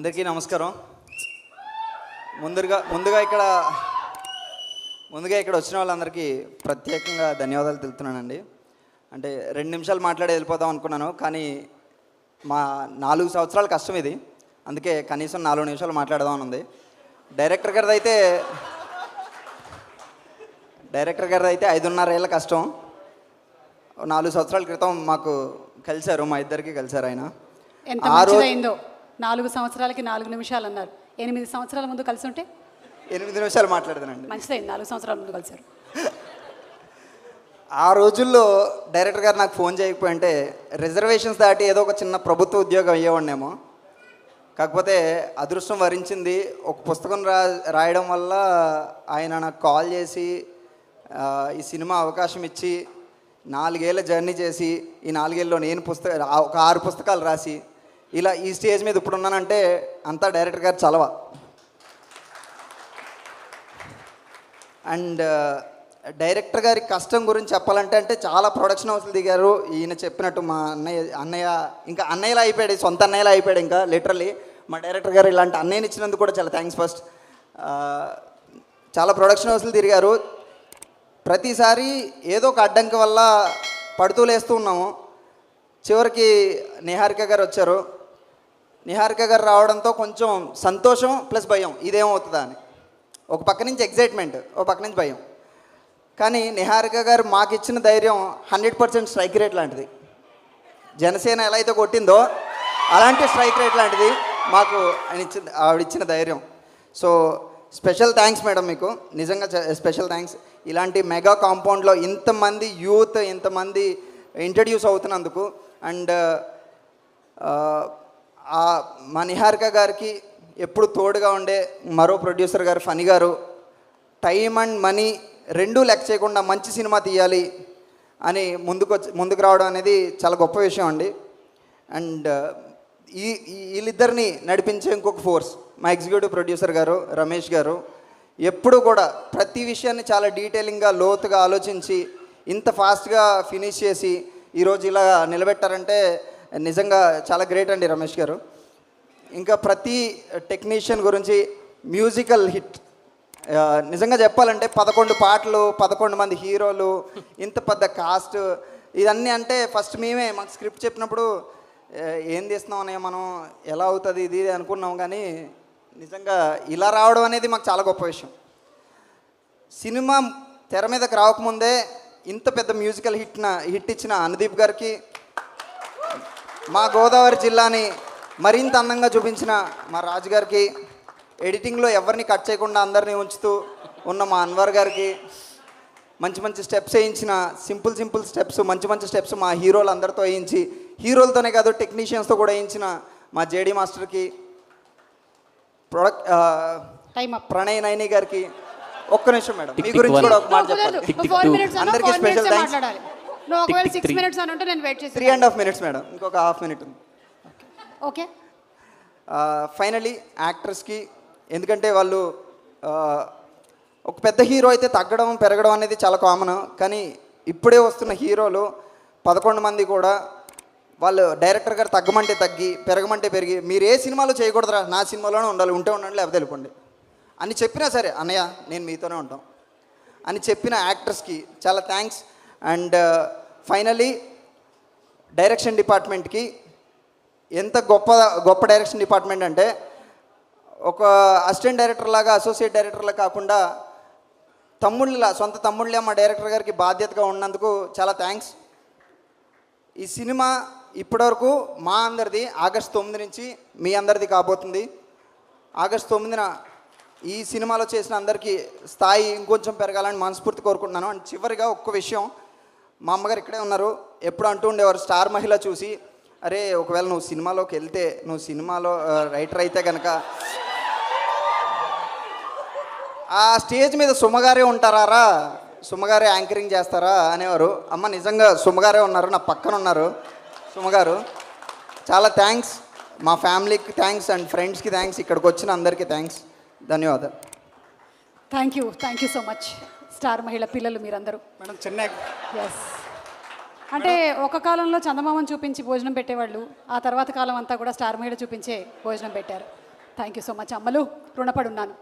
అందరికీ నమస్కారం. ముందుగా ఇక్కడ వచ్చిన వాళ్ళందరికీ ప్రత్యేకంగా ధన్యవాదాలు తెలుపుతున్నానండి. అంటే 2 నిమిషాలు మాట్లాడి వెళ్ళిపోదాం అనుకున్నాను, కానీ మా 4 సంవత్సరాల కష్టం ఇది. అందుకే కనీసం 4 నిమిషాలు మాట్లాడదామని ఉంది. డైరెక్టర్ గారిది అయితే 5.5 ఏళ్ళ కష్టం. 4 సంవత్సరాల క్రితం మాకు కలిశారు, మా ఇద్దరికి కలిశారు ఆయన. ఎంత మంచిదైందో 4 సంవత్సరాలకి 4 నిమిషాలు అన్నారు. 8 సంవత్సరాల ముందు కలిసి ఉంటే 8 నిమిషాలు మాట్లాడతానండి. మంచిదైంది 4 సంవత్సరాల ముందు కలిశారు. ఆ రోజుల్లో డైరెక్టర్ గారు నాకు ఫోన్ చేయకపోయింటే రిజర్వేషన్స్ దాటి ఏదో ఒక చిన్న ప్రభుత్వ ఉద్యోగం అయ్యేవాడినేమో. కాకపోతే అదృష్టం వరించింది. ఒక పుస్తకం రాయడం వల్ల ఆయన నాకు కాల్ చేసి ఈ సినిమా అవకాశం ఇచ్చి 4 ఏళ్ళ జర్నీ చేసి ఈ 4 ఏళ్ళలో నేను ఒక 6 పుస్తకాలు రాసి ఇలా ఈ స్టేజ్ మీద ఇప్పుడు ఉన్నానంటే అంతా డైరెక్టర్ గారు చలవ. అండ్ డైరెక్టర్ గారి కష్టం గురించి చెప్పాలంటే చాలా ప్రొడక్షన్ హౌస్లు దిగారు. ఈయన చెప్పినట్టు మా అన్నయ్య ఇంకా అన్నయ్యలా అయిపోయాడు, సొంత అన్నయ్యలా అయిపోయాడు. ఇంకా లిటరల్లీ మా డైరెక్టర్ గారు ఇలాంటి అన్నయ్యని ఇచ్చినందుకు కూడా చాలా థ్యాంక్స్. ఫస్ట్ చాలా ప్రొడక్షన్ హౌస్లు తిరిగారు. ప్రతిసారి ఏదో ఒక అడ్డంకి వల్ల పడుతూ లేస్తూ ఉన్నాము. చివరికి నిహారిక గారు వచ్చారు. నిహారిక గారు రావడంతో కొంచెం సంతోషం ప్లస్ భయం, ఇదేమవుతుందా అని. ఒక పక్క నుంచి ఎగ్జైట్మెంట్, ఒక పక్క నుంచి భయం. కానీ నిహారిక గారు మాకు ఇచ్చిన ధైర్యం 100% స్ట్రైక్ రేట్ లాంటిది. జనసేన ఎలా అయితే కొట్టిందో అలాంటి స్ట్రైక్ రేట్ లాంటిది మాకు ఆవిడిచ్చిన ధైర్యం. సో స్పెషల్ థ్యాంక్స్ మేడం, మీకు నిజంగా స్పెషల్ థ్యాంక్స్. ఇలాంటి మెగా కాంపౌండ్లో ఇంతమంది యూత్ ఇంతమంది ఇంట్రడ్యూస్ అవుతున్నందుకు. అండ్ మా నిహారిక గారికి ఎప్పుడు తోడుగా ఉండే మరో ప్రొడ్యూసర్ గారు ఫణి గారు, టైం అండ్ మనీ రెండూ లెక్క చేయకుండా మంచి సినిమా తీయాలి అని ముందుకు రావడం అనేది చాలా గొప్ప విషయం అండి. అండ్ వీళ్ళిద్దరిని నడిపించే ఇంకొక ఫోర్స్ మా ఎగ్జిక్యూటివ్ ప్రొడ్యూసర్ గారు రమేష్ గారు. ఎప్పుడు కూడా ప్రతి విషయాన్ని చాలా డీటెయిలింగ్గా లోతుగా ఆలోచించి ఇంత ఫాస్ట్గా ఫినిష్ చేసి ఈరోజు ఇలా నిలబెట్టారంటే నిజంగా చాలా గ్రేట్ అండి రమేష్ గారు. ఇంకా ప్రతి టెక్నీషియన్ గురించి మ్యూజికల్ హిట్. నిజంగా చెప్పాలంటే 11 పాటలు, 11 మంది హీరోలు, ఇంత పెద్ద కాస్ట్, ఇదన్నీ అంటే ఫస్ట్ మాకు స్క్రిప్ట్ చెప్పినప్పుడు ఏం తీస్తున్నాం అనే మనం ఎలా అవుతుంది ఇది అనుకున్నాం. కానీ నిజంగా ఇలా రావడం అనేది మాకు చాలా గొప్ప విషయం. సినిమా తెర మీదకి రాకముందే ఇంత పెద్ద మ్యూజికల్ హిట్ ఇచ్చిన అనుదీప్ గారికి, మా గోదావరి జిల్లాని మరింత అందంగా చూపించిన మా రాజు గారికి, ఎడిటింగ్లో ఎవరిని కట్ చేయకుండా అందరినీ ఉంచుతూ ఉన్న మా అన్వర్ గారికి, మంచి స్టెప్స్ వేయించిన సింపుల్ స్టెప్స్ మంచి స్టెప్స్ మా హీరోలు అందరితో వేయించి, హీరోలతోనే కాదు టెక్నీషియన్స్తో కూడా వేయించిన మా జేడీ మాస్టర్కి, ప్రణయ్ నైని గారికి. ఒక్క నిమిషం మేడం, మీ గురించి కూడా ఒక మాట చెప్పాలి. అందరికీ స్పెషల్ థ్యాంక్స్. 3.5 minutes మేడం, ఇంకొక ½ minute ఉంది. ఓకే. ఫైనలీ యాక్టర్స్కి, ఎందుకంటే వాళ్ళు ఒక పెద్ద హీరో అయితే తగ్గడం పెరగడం అనేది చాలా కామన్. కానీ ఇప్పుడే వస్తున్న హీరోలు 11 మంది కూడా వాళ్ళు డైరెక్టర్ గారు తగ్గమంటే తగ్గి పెరగమంటే పెరిగి, మీరు ఏ సినిమాలో చేయకూడదురా, నా సినిమాలోనే ఉండాలి, ఉండండి లేకపోతే వెళ్ళిపోండి అని చెప్పినా సరే, అన్నయ్య నేను మీతోనే ఉంటాం అని చెప్పిన యాక్టర్స్కి చాలా థ్యాంక్స్. అండ్ ఫైనలీ డైరెక్షన్ డిపార్ట్మెంట్కి, ఎంత గొప్ప డైరెక్షన్ డిపార్ట్మెంట్ అంటే ఒక అసిస్టెంట్ డైరెక్టర్ లాగా అసోసియేట్ డైరెక్టర్లా కాకుండా సొంత తమ్ముళ్ళే మా డైరెక్టర్ గారికి బాధ్యతగా ఉన్నందుకు చాలా థ్యాంక్స్. ఈ సినిమా ఇప్పటివరకు మా అందరిది ఆగస్టు 9 నుంచి మీ అందరిది కాబోతుంది. ఆగస్టు 9న ఈ సినిమాలో చేసిన అందరికీ స్థాయి ఇంకొంచెం పెరగాలని మనస్ఫూర్తి కోరుకుంటున్నాను. అండ్ చివరిగా ఒక్క విషయం, మా అమ్మగారు ఇక్కడే ఉన్నారు, ఎప్పుడు అంటూ ఉండేవారు స్టార్ మహిళ చూసి, అరే ఒకవేళ నువ్వు సినిమాలోకి వెళ్తే, నువ్వు సినిమాలో రైటర్ అయితే కనుక ఆ స్టేజ్ మీద సుమగారే ఉంటారా, సుమగారే యాంకరింగ్ చేస్తారా అనేవారు. అమ్మ నిజంగా సుమగారే ఉన్నారు, నా పక్కన ఉన్నారు సుమగారు. చాలా థ్యాంక్స్, మా ఫ్యామిలీకి థ్యాంక్స్ అండ్ ఫ్రెండ్స్కి థ్యాంక్స్, ఇక్కడికి వచ్చిన అందరికీ థ్యాంక్స్, ధన్యవాదాలు. Thank you so much. Star మహిళ పిల్లలు మీరందరూ మేడం. చెన్నై ఎస్ అంటే ఒక కాలంలో చందమామను చూపించి భోజనం పెట్టేవాళ్ళు, ఆ తర్వాత కాలం అంతా కూడా స్టార్ మహిళ చూపించే భోజనం పెట్టారు. థ్యాంక్ యూ సో మచ్ అమ్మలు, రుణపడి ఉన్నాను.